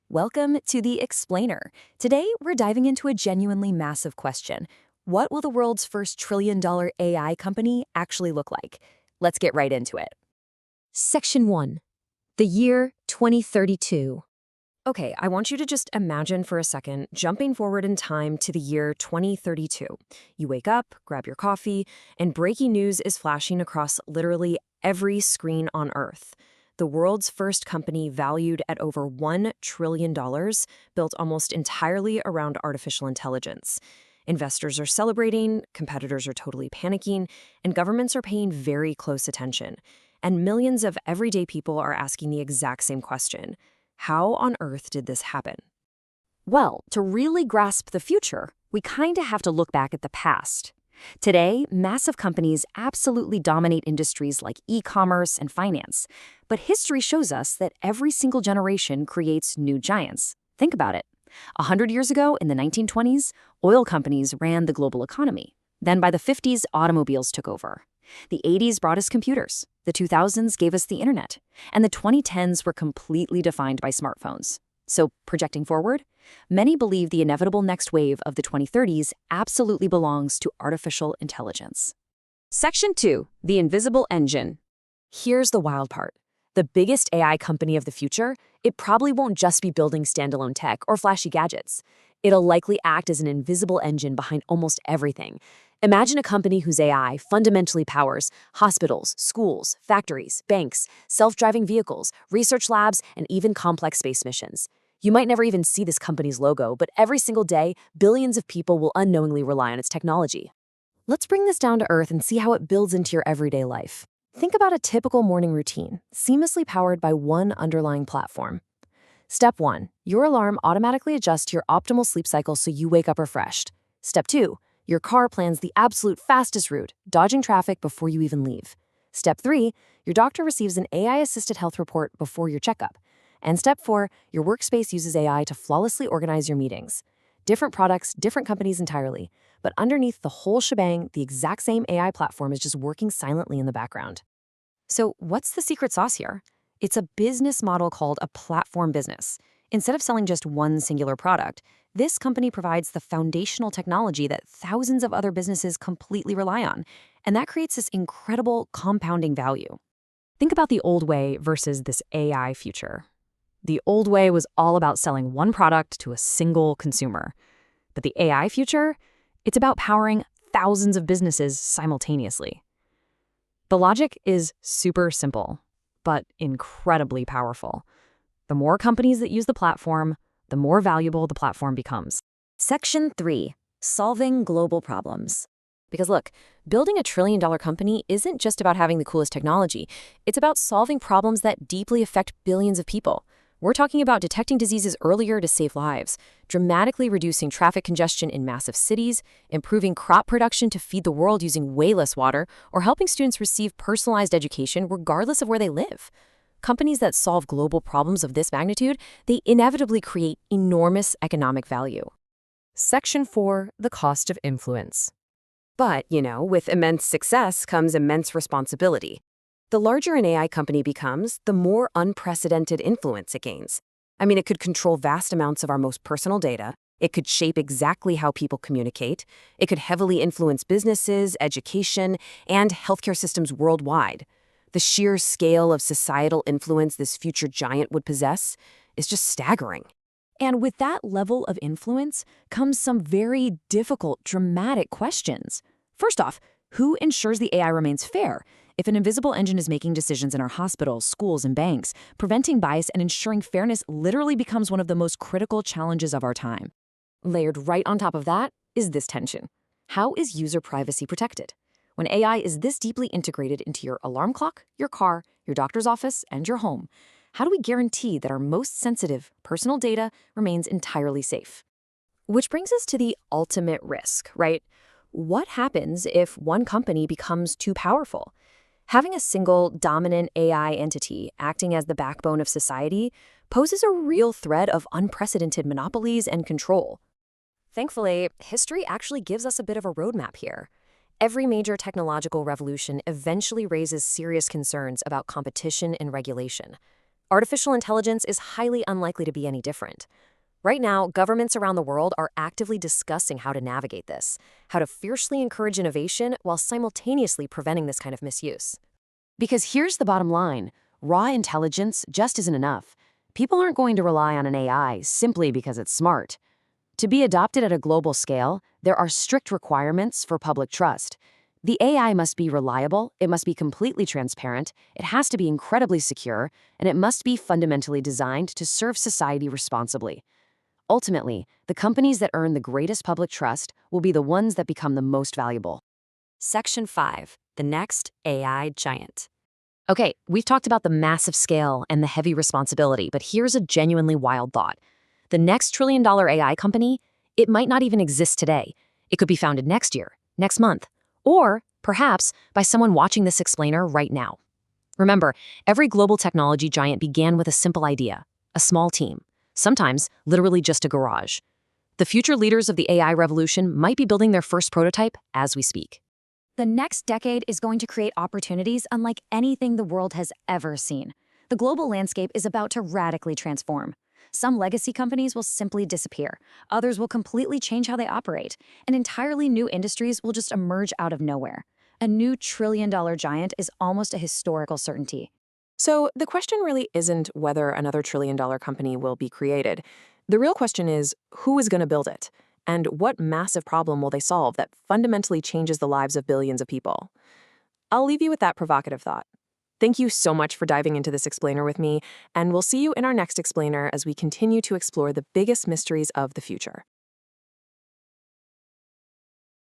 Welcome to The Explainer. Today, we're diving into a genuinely massive question. What will the world's first trillion-dollar AI company actually look like? Let's get right into it. Section 1. The year 2032. Okay, I want you to just imagine for a second jumping forward in time to the year 2032. You wake up, grab your coffee, and breaking news is flashing across literally every screen on Earth. The world's first company, valued at over $1 trillion, built almost entirely around artificial intelligence. Investors are celebrating, competitors are totally panicking, and governments are paying very close attention. And millions of everyday people are asking the exact same question. How on earth did this happen? Well, to really grasp the future, we kinda have to look back at the past. Today, massive companies absolutely dominate industries like e-commerce and finance. But history shows us that every single generation creates new giants. Think about it. 100 years ago, in the 1920s, oil companies ran the global economy. Then by the 50s, automobiles took over. The 80s brought us computers. The 2000s gave us the internet. And the 2010s were completely defined by smartphones. So, projecting forward, many believe the inevitable next wave of the 2030s absolutely belongs to artificial intelligence. Section 2. The Invisible Engine. Here's the wild part. The biggest AI company of the future, it probably won't just be building standalone tech or flashy gadgets. It'll likely act as an invisible engine behind almost everything. Imagine a company whose AI fundamentally powers hospitals, schools, factories, banks, self-driving vehicles, research labs, and even complex space missions. You might never even see this company's logo, but every single day, billions of people will unknowingly rely on its technology. Let's bring this down to earth and see how it builds into your everyday life. Think about a typical morning routine, seamlessly powered by one underlying platform. Step 1. Your alarm automatically adjusts to your optimal sleep cycle so you wake up refreshed. Step 2. Your car plans the absolute fastest route, dodging traffic before you even leave. Step 3. Your doctor receives an AI-assisted health report before your checkup. And Step 4. Your workspace uses AI to flawlessly organize your meetings. Different products, different companies entirely. But underneath the whole shebang, the exact same AI platform is just working silently in the background. So what's the secret sauce here? It's a business model called a platform business. Instead of selling just one singular product, this company provides the foundational technology that thousands of other businesses completely rely on. And that creates this incredible compounding value. Think about the old way versus this AI future. The old way was all about selling one product to a single consumer. But the AI future, it's about powering thousands of businesses simultaneously. The logic is super simple, but incredibly powerful. The more companies that use the platform, the more valuable the platform becomes. Section 3. Solving global problems. Because look, building a trillion-dollar company isn't just about having the coolest technology. It's about solving problems that deeply affect billions of people. We're talking about detecting diseases earlier to save lives, dramatically reducing traffic congestion in massive cities, improving crop production to feed the world using way less water, or helping students receive personalized education regardless of where they live. Companies that solve global problems of this magnitude, they inevitably create enormous economic value. Section 4. The cost of influence. But, with immense success comes immense responsibility. The larger an AI company becomes, the more unprecedented influence it gains. It could control vast amounts of our most personal data. It could shape exactly how people communicate. It could heavily influence businesses, education, and healthcare systems worldwide. The sheer scale of societal influence this future giant would possess is just staggering. And with that level of influence comes some very difficult, dramatic questions. First off, who ensures the AI remains fair? If an invisible engine is making decisions in our hospitals, schools, and banks, preventing bias and ensuring fairness literally becomes one of the most critical challenges of our time. Layered right on top of that is this tension. How is user privacy protected? When AI is this deeply integrated into your alarm clock, your car, your doctor's office, and your home, how do we guarantee that our most sensitive personal data remains entirely safe? Which brings us to the ultimate risk, right? What happens if one company becomes too powerful? Having a single dominant AI entity acting as the backbone of society poses a real threat of unprecedented monopolies and control. Thankfully, history actually gives us a bit of a roadmap here. Every major technological revolution eventually raises serious concerns about competition and regulation. Artificial intelligence is highly unlikely to be any different. Right now, governments around the world are actively discussing how to navigate this, how to fiercely encourage innovation while simultaneously preventing this kind of misuse. Because here's the bottom line, raw intelligence just isn't enough. People aren't going to rely on an AI simply because it's smart. To be adopted at a global scale, there are strict requirements for public trust. The AI must be reliable, it must be completely transparent, it has to be incredibly secure, and it must be fundamentally designed to serve society responsibly. Ultimately, the companies that earn the greatest public trust will be the ones that become the most valuable. Section 5. The next AI giant. Okay, we've talked about the massive scale and the heavy responsibility, but here's a genuinely wild thought. The next trillion-dollar AI company, it might not even exist today. It could be founded next year, next month, or perhaps by someone watching this explainer right now. Remember, every global technology giant began with a simple idea, a small team, sometimes literally just a garage. The future leaders of the AI revolution might be building their first prototype as we speak. The next decade is going to create opportunities unlike anything the world has ever seen. The global landscape is about to radically transform. Some legacy companies will simply disappear. Others will completely change how they operate. And entirely new industries will just emerge out of nowhere. A new trillion-dollar giant is almost a historical certainty. So the question really isn't whether another trillion-dollar company will be created. The real question is, who is going to build it? And what massive problem will they solve that fundamentally changes the lives of billions of people? I'll leave you with that provocative thought. Thank you so much for diving into this explainer with me, and we'll see you in our next explainer as we continue to explore the biggest mysteries of the future.